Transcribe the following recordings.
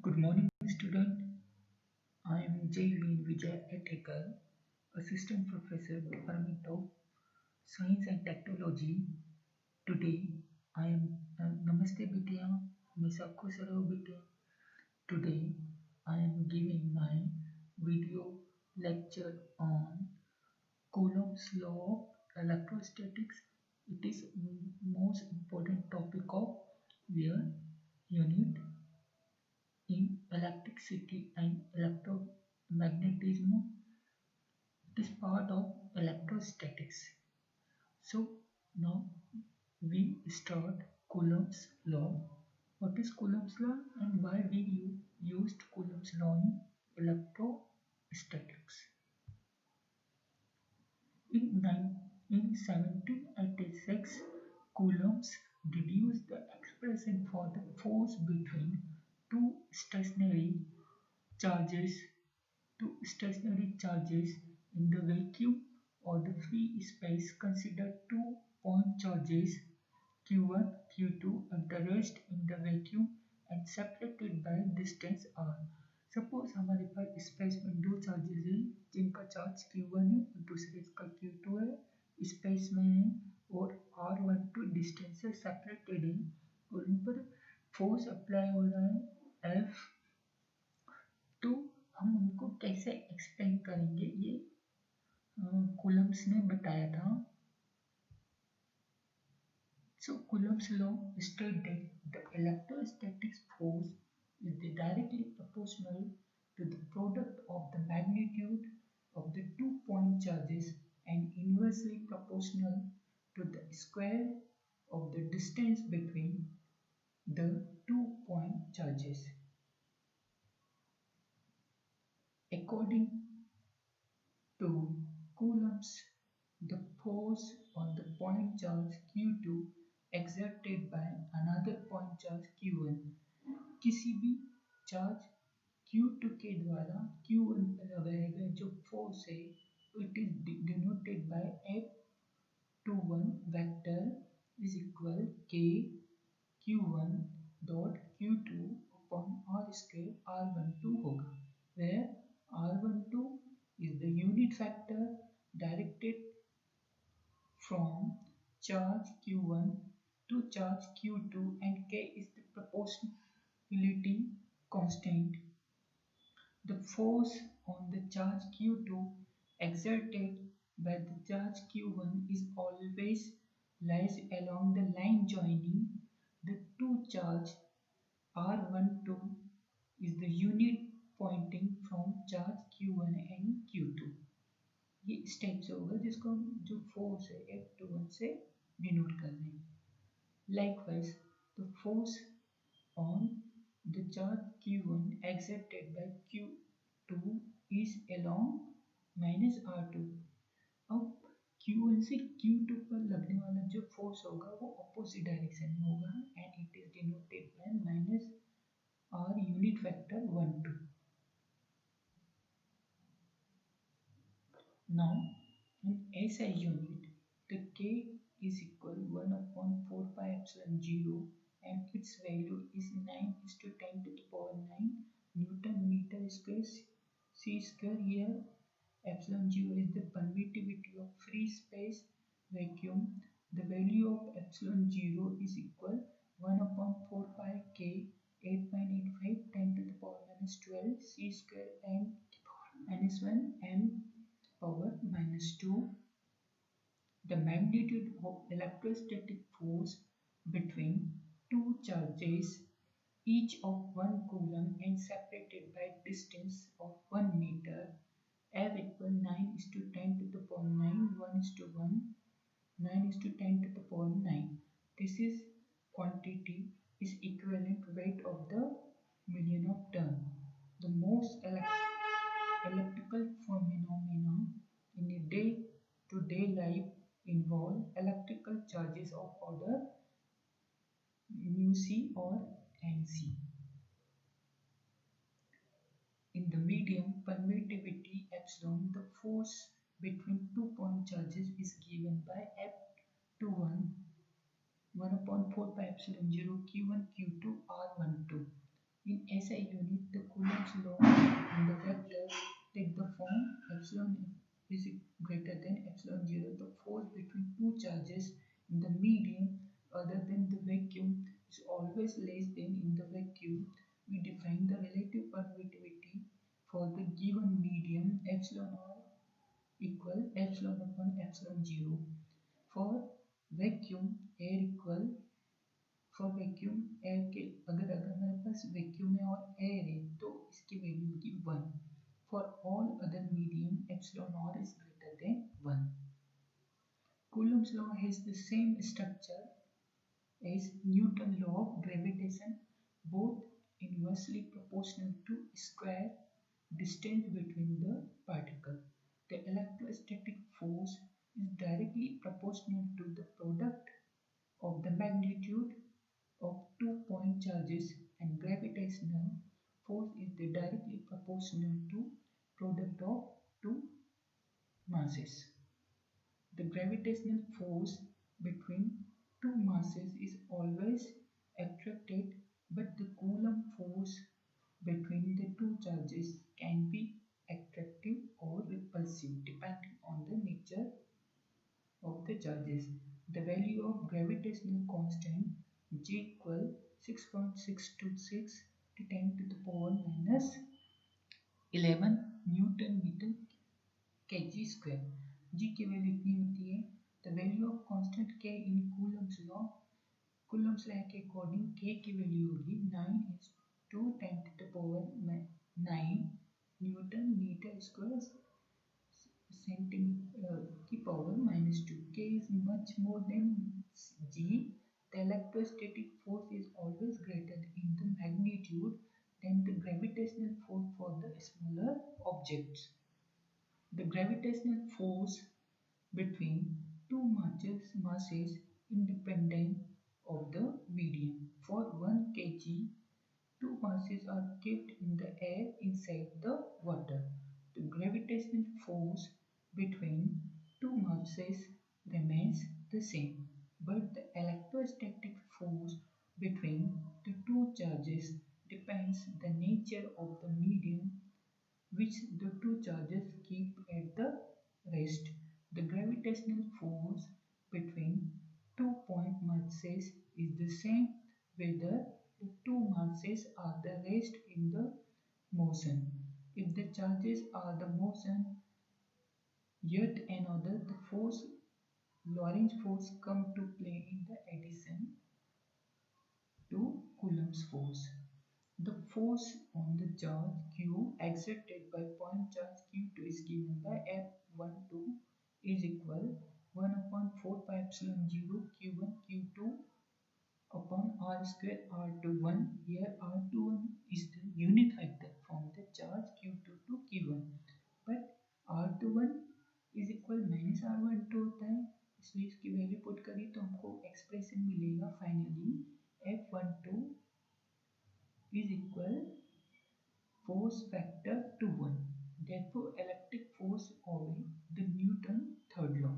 Good morning, student. I am JVWU AITHEKAR, Assistant Professor, Department of Science and Technology. Today, I am Namaste Vidya, हमेशा खुश रहो बेटे. Today, I am giving my video lecture on Coulomb's law of electrostatics. It is most important topic of your unit in electricity and electromagnetism. It is part of electrostatics. So now we start Coulomb's law. What is Coulomb's law and why we used Coulomb's law in electrostatics? In 1786, Coulomb deduced the expression for the force between two stationary charges in the vacuum or the free space. Consider 2-point charges q1, q2 and the rest in the vacuum and separated by distance r. Suppose हमारे पास space में दो charges हैं जिनका charge q1 है और दूसरे का q2 है, स्पेस में है और r12 डिस्टेंस से सेपरेटेड है और इन पर फोर्स अप्लाई हो रहा है F. तो हम उनको कैसे एक्सप्लेन करेंगे ये कूलम्ब्स ने बताया था. So Coulomb's law states that the electrostatic force is directly proportional to the product of the magnitude of the 2-point charges and inversely proportional to the square of the distance between the 2-point charges. According to Coulomb's, the force on the point charge q2 exerted by another point charge q1 किसी भी charge q2 के द्वारा q1 पर लगाया गया जो force है it is denoted by F21 vector is equal k q1 dot q2 upon r square r12 होगा, where r12 is the unit factor directed from charge q1 to charge q2 and k is the proportionality constant. The force on the charge q2 exerted by the charge q1 is always lies along the line joining the two charge. r12 is the unit pointing from charge q1 and q2. ये इस type से होगा जिसको हम जो force है F21 से denote कर रहे हैं. Likewise, the force on the charge q1 exerted by q2 is along minus r2. अब q1 से q2 पर लगने वाला जो फोर्स होगा वो अपोजिट डायरेक्शन में होगा and it is denoted by minus r unit factor 1 2. Now, in SI unit, the K is equal 1 upon 4 pi epsilon 0 and its value is 9 is to 10 to the power 9 Newton meter square C square. Here, epsilon 0 is the permittivity of free space vacuum. The value of epsilon 0 is equal 1 upon 4 pi K 8.85 10 to the power minus 12 C square and minus 1 M power minus 2. The magnitude of electrostatic force between two charges each of 1 coulomb and separated by distance of 1 meter F equal 9 is to 10 to the power 9 1 is to 1 9 is to 10 to the power 9. This is quantity is equivalent weight of the million of turn. The most electrical phenomena in a day-to-day life involve electrical charges of order μc or nc. In the medium permittivity epsilon, the force between 2-point charges is given by F21 1 upon 4 pi epsilon 0 q1 q2 r12. In SI unit, the Coulomb's law and the vector take the form epsilon is greater than epsilon 0. The force between two charges in the medium other than the vacuum is always less than in the vacuum. We define the relative permittivity for the given medium epsilon r equal epsilon upon epsilon 0. For vacuum air equal for vacuum air के अगर हमारे पास vacuum है और air है तो इसकी value होगी 1. For all other medium epsilon r is greater than 1. Coulomb's law has the same structure as Newton's law of gravitation, both inversely proportional to square distance between the particle. The electrostatic force is directly proportional to the product of the magnitude of 2-point charges, and gravitational force is directly proportional to product of two masses. The gravitational force between two masses is always attracted, but the Coulomb force between the two charges can be attractive or repulsive depending on the nature of the charges. The value of gravitational constant G equal 6.626 to 10 to the power minus 11 newton metre kg square. G की value इतनी होती है. The value of constant K in Coulomb's law. Coulomb's law के according K की value होगी 9 into 10 to the power 9 newton metre square centimeter की power minus 2. K is much more than G. The electrostatic force is always greater in the magnitude than the gravitational force for the smaller objects. The gravitational force between two masses independent of the medium. For 1 kg, two masses are kept in the air inside the water. The gravitational force between two masses remains the same, but the electrostatic force between the two charges depends the nature of the medium which the two charges keep at the rest. The gravitational force between 2-point masses is the same whether the two masses are the rest in the motion. If the charges are the motion, yet another the force Lorentz force come to play in the addition to Coulomb's force. The force on the charge Q exerted by point charge Q2 is given by F12 is equal 1 upon 4 pi epsilon 0 Q1 Q2 upon R square R21. Here R21 is the unit vector from the charge Q2 to Q1, but R21 is equal minus R12 होता है, इसलिए इसकी value put करी तो हमको expression मिलेगा finally F12 is equal force factor to 1. Therefore, electric force obey the Newton third law.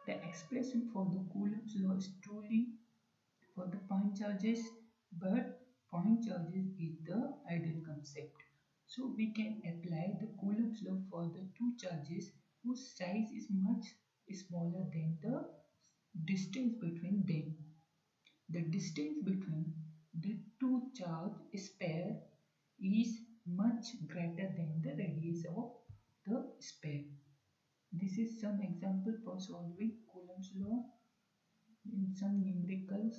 The expression for the Coulomb's law is truly for the point charges, but point charges is the ideal concept. So we can apply the Coulomb's law for the two charges whose size is much smaller than the distance between them. The distance between the two charge pair is much greater than the radius of the sphere. This is some example for solving Coulomb's law in some numerical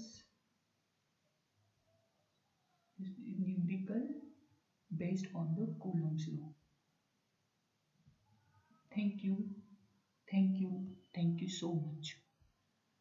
based on the Coulomb's law. Thank you so much.